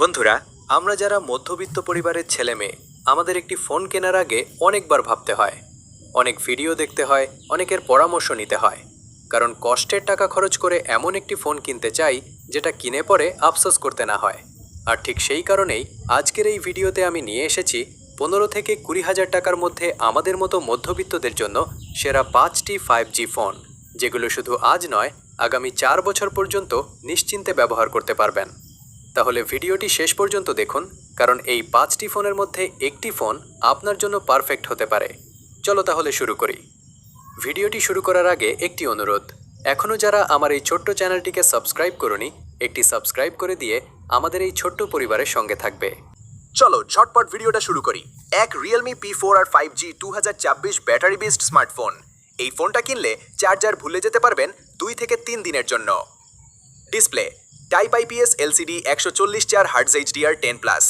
বন্ধুরা, আমরা যারা মধ্যবিত্ত পরিবারের ছেলে মেয়ে, আমাদের একটি ফোন কেনার আগে অনেকবার ভাবতে হয়, অনেক ভিডিও দেখতে হয়, অনেকের পরামর্শ নিতে হয়। কারণ কষ্টের টাকা খরচ করে এমন একটি ফোন কিনতে চাই যেটা কিনে পরে আফসোস করতে না হয়। আর ঠিক সেই কারণেই আজকের এই ভিডিওতে আমি নিয়ে এসেছি 15 থেকে 20,000 টাকার মধ্যে আমাদের মতো মধ্যবিত্তদের জন্য সেরা 5টি 5G ফোন, যেগুলো শুধু আজ নয়, আগামী 4 বছর পর্যন্ত নিশ্চিন্তে ব্যবহার করতে পারবেন। তাহলে ভিডিওটি শেষ পর্যন্ত দেখুন, কারণ এই 5টি ফোনের মধ্যে একটি ফোন আপনার জন্য পারফেক্ট হতে পারে। চলো তাহলে শুরু করি। ভিডিওটি শুরু করার আগে একটি অনুরোধ, এখনও যারা আমার এই ছোট্ট চ্যানেলটিকে সাবস্ক্রাইব করনি, একটি সাবস্ক্রাইব করে দিয়ে আমাদের এই ছোট্ট পরিবারের সঙ্গে থাকবে। চলো ঝটপট ভিডিওটা শুরু করি। এক রিয়েলমি P4 আর 5G 2024 ব্যাটারি বেসড স্মার্টফোন। এই ফোনটা কিনলে চার্জার ভুলে যেতে পারবেন 2 থেকে 3 দিনের জন্য। Display type IPS LCD 144 Hz HDR10+,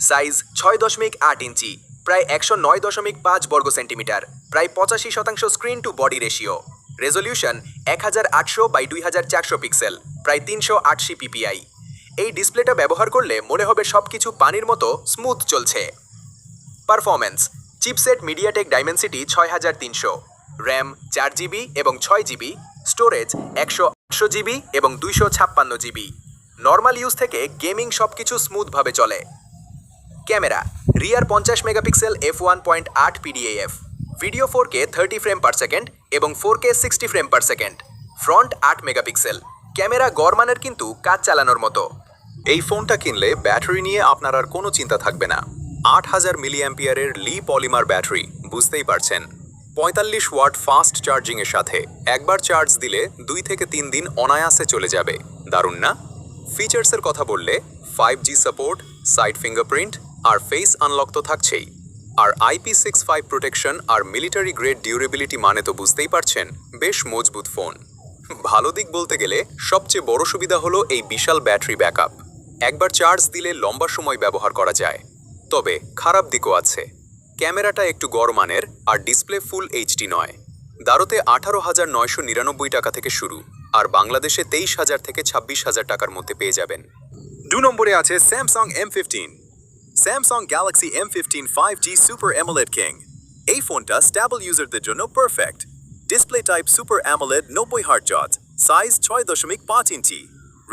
size 6.8 inch, প্রায় 109.5 বর্গ সেন্টিমিটার, প্রায় 85% screen to body ratio, resolution 1800x2400 pixel, প্রায় 380 ppi। এই ডিসপ্লেটা ব্যবহার করলে মনে হবে সবকিছু পানির মতো স্মুথ চলছে। Performance chipset MediaTek Dimensity 6300, RAM 4GB এবং 6GB, স্টোরেজ 128GB এবং 256GB। নর্মাল ইউজ থেকে গেমিং সবকিছু স্মুথভাবে চলে। Camera rear 50 megapixel f1.8 PDAF, video 4K 30 frame per second এবং 4K 60 frame per second, front 8 megapixel. Camera গড়মানের কিন্তু কাজ চালানোর মতো। এই ফোনটা কিনলে ব্যাটারি নিয়ে আপনার আর কোনো চিন্তা থাকবে না। 8000 মিলিঅ্যাম্পিয়ারের লি পলিমার ব্যাটারি, বুঝতেই পারছেন। 45 ওয়াট ফাস্ট চার্জিংয়ের সাথে একবার চার্জ দিলে 2 থেকে 3 দিন অনায়াসে চলে যাবে। দারুণ না? ফিচার্সের কথা বললে 5G সাপোর্ট, সাইড ফিঙ্গারপ্রিন্ট আর ফেস আনলক তো থাকছেই। আর IP65 প্রোটেকশন আর মিলিটারি গ্রেড ডিউরেবিলিটি মানে তো বুঝতেই পারছেন, বেশ মজবুত ফোন। ভালো দিক বলতে গেলে সবচেয়ে বড় সুবিধা হলো এই বিশাল ব্যাটারি ব্যাকআপ। একবার চার্জ দিলে লম্বা সময় ব্যবহার করা যায়। তবে খারাপ দিকও আছে। ক্যামেরাটা একটু গড় মানের আর ডিসপ্লে ফুল HD নয়। দারোতে 18,999 টাকা থেকে শুরু, আর বাংলাদেশে 23,000 থেকে 26,000 টাকার মধ্যে পেয়ে যাবেন। 2 নম্বরে আছে Samsung M15। Samsung Galaxy M15 5G super AMOLED king. এই ফোনটা স্ট্যাবল ইউজারদের জন্য perfect. Display type super AMOLED 90 hertz, size 6.5 ইঞ্চি,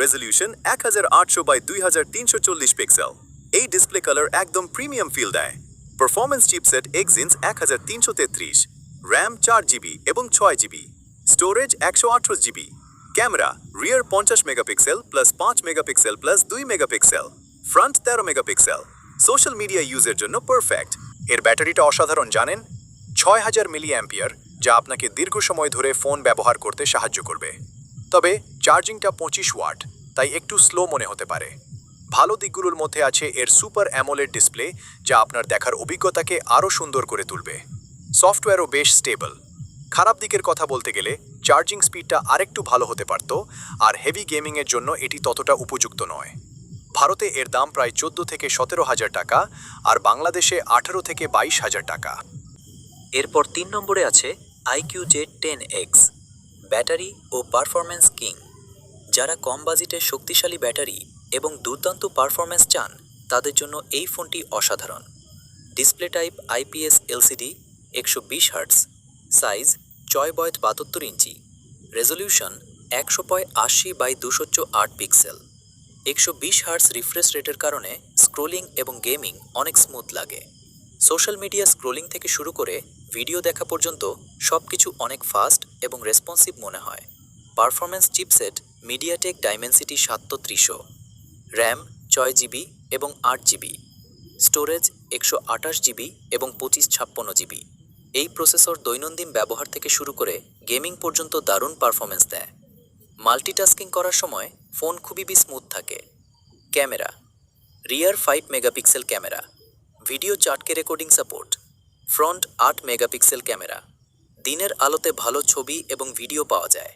রেজলিউশন 1800x2340 পিক্সেল। এই ডিসপ্লে কালার একদম প্রিমিয়াম ফিল দেয়। Performance chipset Exynos 1333, RAM 4GB এবং 6GB, storage 128GB। Camera rear 50 megapixel plus 5 megapixel plus 2 megapixel, front 13 megapixel. Social media ইউজের জন্য perfect. এর ব্যাটারিটা অসাধারণ জানেন, 6000 মিলিঅ্যাম্পিয়ার, যা আপনাকে দীর্ঘ সময় ধরে ফোন ব্যবহার করতে সাহায্য করবে। তবে চার্জিংটা 25 ওয়াট, তাই একটু স্লো মনে হতে পারে। ভালো দিকগুলোর মধ্যে আছে এর সুপার অ্যামোলেড ডিসপ্লে, যা আপনার দেখার অভিজ্ঞতাকে আরও সুন্দর করে তুলবে। সফটওয়্যারও বেশ স্টেবল। খারাপ দিকের কথা বলতে গেলে চার্জিং স্পিডটা আরেকটু ভালো হতে পারত, আর হেভি গেমিংয়ের জন্য এটি ততটা উপযুক্ত নয়। ভারতে এর দাম প্রায় 14 থেকে 17,000 টাকা, আর বাংলাদেশে 18 থেকে 22,000 টাকা। এরপর 3 নম্বরে আছে IQJ 10X, ব্যাটারি ও পারফরম্যান্স কিং। যারা কম বাজেটের শক্তিশালী ব্যাটারি এবং দুর্দান্ত পারফরম্যান্স চান, তাদের জন্য এই ফোনটি অসাধারণ। Display type IPS LCD 120 hertz, size 6.72 inch, resolution 100x80x208 pixel. 120 hertz refresh রেটের কারণে স্ক্রোলিং এবং গেমিং অনেক স্মুথ লাগে। সোশ্যাল মিডিয়া স্ক্রোলিং থেকে শুরু করে ভিডিও দেখা পর্যন্ত সবকিছু অনেক ফাস্ট এবং রেসপন্সিভ মনে হয়। Performance chipset MediaTek Dimensity 730, RAM 6GB এবং 8GB, স্টোরেজ 128GB এবং 2556GB। এই প্রসেসর দৈনন্দিন ব্যবহার থেকে শুরু করে গেমিং পর্যন্ত দারুণ পারফরম্যান্স দেয়। মাল্টিটাস্কিং করার সময় ফোন খুবই স্মুথ থাকে। ক্যামেরা রিয়ার 5 megapixel camera, video 4K recording support, front 8 megapixel camera. দিনের আলোতে ভালো ছবি এবং ভিডিও পাওয়া যায়।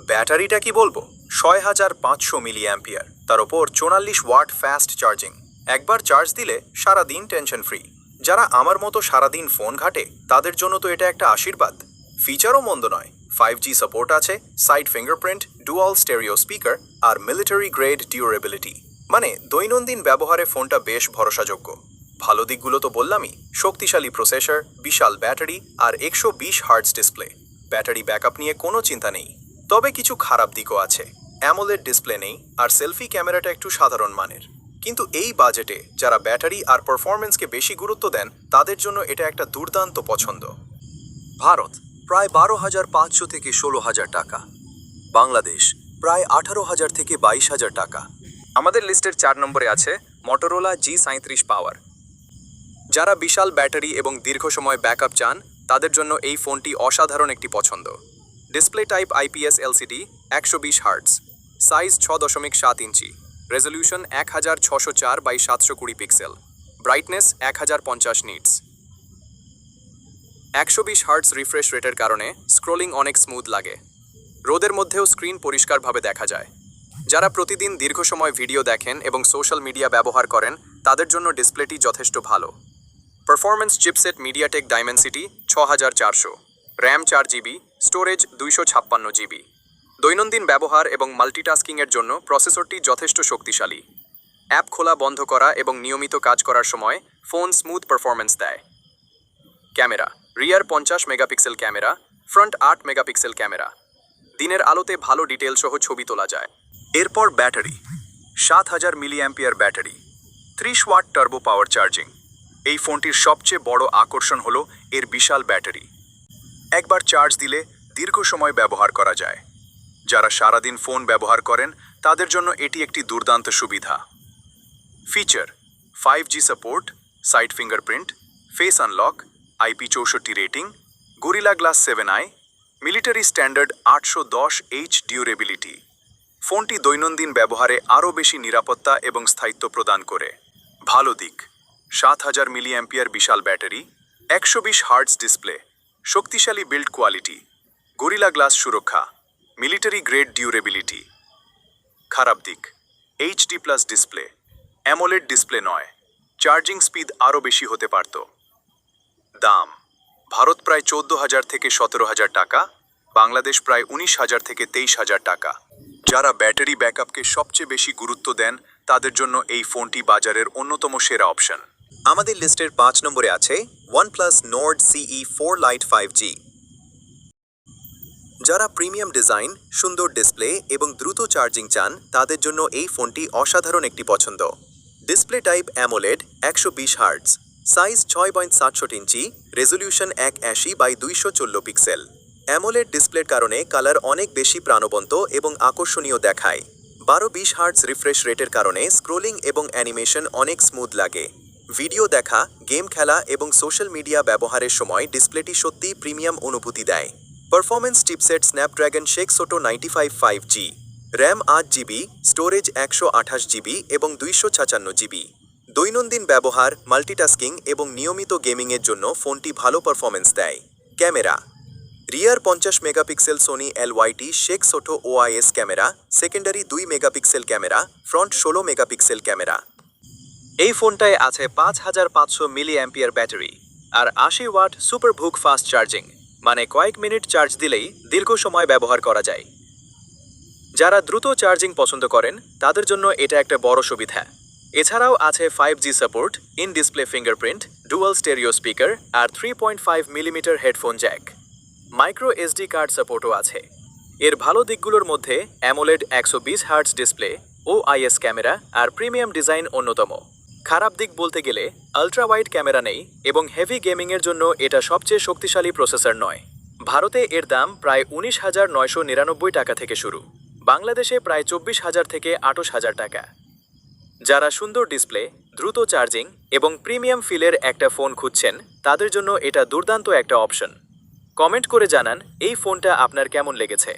ব্যাটারিটা কি বলবো, 6500 মিলিঅ্যাম্পিয়ার, তার উপর 44 ওয়াট ফাস্ট চার্জিং। একবার চার্জ দিলে সারাদিন টেনশন ফ্রি। যারা আমার মতো সারাদিন ফোন ঘাটে, তাদের জন্য তো এটা একটা আশীর্বাদ। ফিচারও মন্দ নয়। 5G সাপোর্ট আছে, side fingerprint, dual stereo speaker আর মিলিটারি গ্রেড ডিউরেবিলিটি। মানে দৈনন্দিন ব্যবহারে ফোনটা বেশ ভরসাযোগ্য। ভালো দিকগুলো তো বললামই, শক্তিশালী প্রসেসর, বিশাল ব্যাটারি আর 120 হার্টজ ডিসপ্লে। ব্যাটারি ব্যাকআপ নিয়ে কোনো চিন্তা নেই। তবে কিছু খারাপ দিকও আছে। অ্যামোলেড ডিসপ্লে নেই আর সেলফি ক্যামেরাটা একটু সাধারণ মানের। কিন্তু এই বাজেটে যারা ব্যাটারি আর পারফরমেন্সকে বেশি গুরুত্ব দেন তাদের জন্য এটা একটা দুর্দান্ত পছন্দ। ভারত প্রায় 12,500 থেকে 16,000 টাকা। বাংলাদেশ প্রায় 18,000 থেকে 22,000 টাকা। আমাদের লিস্টের 4 নম্বরে আছে মটোরোলা G37 পাওয়ার। যারা বিশাল ব্যাটারি এবং দীর্ঘ সময় ব্যাকআপ চান তাদের জন্য এই ফোনটি অসাধারণ একটি পছন্দ। Display type IPS LCD, 120 hertz, size 6.7 inch, resolution 1604x720 pixel, brightness 1050 nits. 120 hertz refresh রেটের কারণে স্ক্রোলিং অনেক স্মুথ লাগে। রোদের মধ্যেও স্ক্রিন পরিষ্কারভাবে দেখা যায়। যারা প্রতিদিন দীর্ঘ সময় ভিডিও দেখেন এবং সোশ্যাল মিডিয়া ব্যবহার করেন তাদের জন্য ডিসপ্লেটি যথেষ্ট ভালো। Performance chipset MediaTek Dimensity 6400, RAM 4GB, storage 256GB। দৈনন্দিন ব্যবহার এবং মাল্টিটাস্কিংয়ের জন্য প্রসেসরটি যথেষ্ট শক্তিশালী। অ্যাপ খোলা বন্ধ করা এবং নিয়মিত কাজ করার সময় ফোন স্মুথ পারফরমেন্স দেয়। Camera, rear 50 megapixel camera, front 8 megapixel camera. দিনের আলোতে ভালো ডিটেল সহ ছবি তোলা যায়। এরপর battery, 7000 milliampere battery, 30 watt turbo power charging. এই ফোনটির সবচেয়ে বড় আকর্ষণ হলো এর বিশাল ব্যাটারি। একবার চার্জ দিলে দীর্ঘ সময় ব্যবহার করা যায়। যারা সারাদিন ফোন ব্যবহার করেন তাদের জন্য এটি একটি দুর্দান্ত সুবিধা। Feature: 5G support, side fingerprint, face unlock, IP64 rating, gorilla glass 7i, military standard 810H durability. ফোনটি দৈনন্দিন ব্যবহারে আরও বেশি নিরাপত্তা এবং স্থায়িত্ব প্রদান করে। ভালো দিক: 7000 মিলিঅ্যাম্পিয়ার বিশাল ব্যাটারি, 120 হার্টজ ডিসপ্লে, শক্তিশালী বিল্ড কোয়ালিটি, গরিলা গ্লাস সুরক্ষা, মিলিটারি গ্রেড ডিউরেবিলিটি। খারাপ দিক: HD+ ডিসপ্লে, অ্যামোলেড ডিসপ্লে নয়, চার্জিং স্পিড আরও বেশি হতে পারত। দাম: ভারত প্রায় 14,000 থেকে 17,000 টাকা, বাংলাদেশ প্রায় 19,000 থেকে 23,000 টাকা। যারা ব্যাটারি ব্যাকআপকে সবচেয়ে বেশি গুরুত্ব দেন তাদের জন্য এই ফোনটি বাজারের অন্যতম সেরা অপশন। আমাদের লিস্টের 5 নম্বরে আছে OnePlus Nord CE4 Lite 5G। যারা প্রিমিয়াম ডিজাইন, সুন্দর ডিসপ্লে এবং দ্রুত চার্জিং চান তাদের জন্য এই ফোনটি অসাধারণ একটি পছন্দ। Display type AMOLED, 120 hertz, size 6.67 ইঞ্চি, রেজলিউশন 1080x214 পিক্সেল। অ্যামোলেড ডিসপ্লের কারণে কালার অনেক বেশি প্রাণবন্ত এবং আকর্ষণীয় দেখায়। 12-20 হার্টজ রিফ্রেশ রেটের কারণে স্ক্রোলিং এবং অ্যানিমেশন অনেক স্মুথ লাগে। ভিডিও দেখা, গেম খেলা এবং সোশ্যাল মিডিয়া ব্যবহারের সময় ডিসপ্লেটি সত্যিই প্রিমিয়াম অনুভূতি দেয়। Performance chipset Snapdragon 695 5G, RAM 8GB, storage 128GB এবং 256GB। দৈনন্দিন ব্যবহার, মাল্টিটাস্কিং এবং নিয়মিত গেমিংয়ের জন্য ফোনটি ভালো পারফরমেন্স দেয়। Camera: rear 50 megapixel Sony LYT Sheikh সোটো OIS camera, secondary 2 megapixel camera, front 16 megapixel camera. এই ফোনটায় আছে 5500 মিলিঅ্যাম্পিয়ার ব্যাটারি আর 80 ওয়াট সুপার ভুক ফাস্ট চার্জিং, মানে কয়েক মিনিট চার্জ দিলেই দীর্ঘ সময় ব্যবহার করা যায়। যারা দ্রুত চার্জিং পছন্দ করেন তাদের জন্য এটা একটা বড় সুবিধা। এছাড়াও আছে 5G support, in display fingerprint, dual stereo speaker আর 3.5 millimetre headphone jack. Micro SD card সাপোর্টও আছে। এর ভালো দিকগুলোর মধ্যে AMOLED 120 hertz display, OIS camera আর প্রিমিয়াম ডিজাইন অন্যতম। খারাপ দিক বলতে গেলে আলট্রা ওয়াইড ক্যামেরা নেই এবং হেভি গেমিংয়ের জন্য এটা সবচেয়ে শক্তিশালী প্রসেসর নয়। ভারতে এর দাম প্রায় 19,999 টাকা থেকে শুরু, বাংলাদেশে প্রায় 24,000 থেকে 28,000 টাকা। যারা সুন্দর ডিসপ্লে, দ্রুত চার্জিং এবং প্রিমিয়াম ফিলের একটা ফোন খুঁজছেন তাদের জন্য এটা দুর্দান্ত একটা অপশন। কমেন্ট করে জানান এই ফোনটা আপনার কেমন লেগেছে।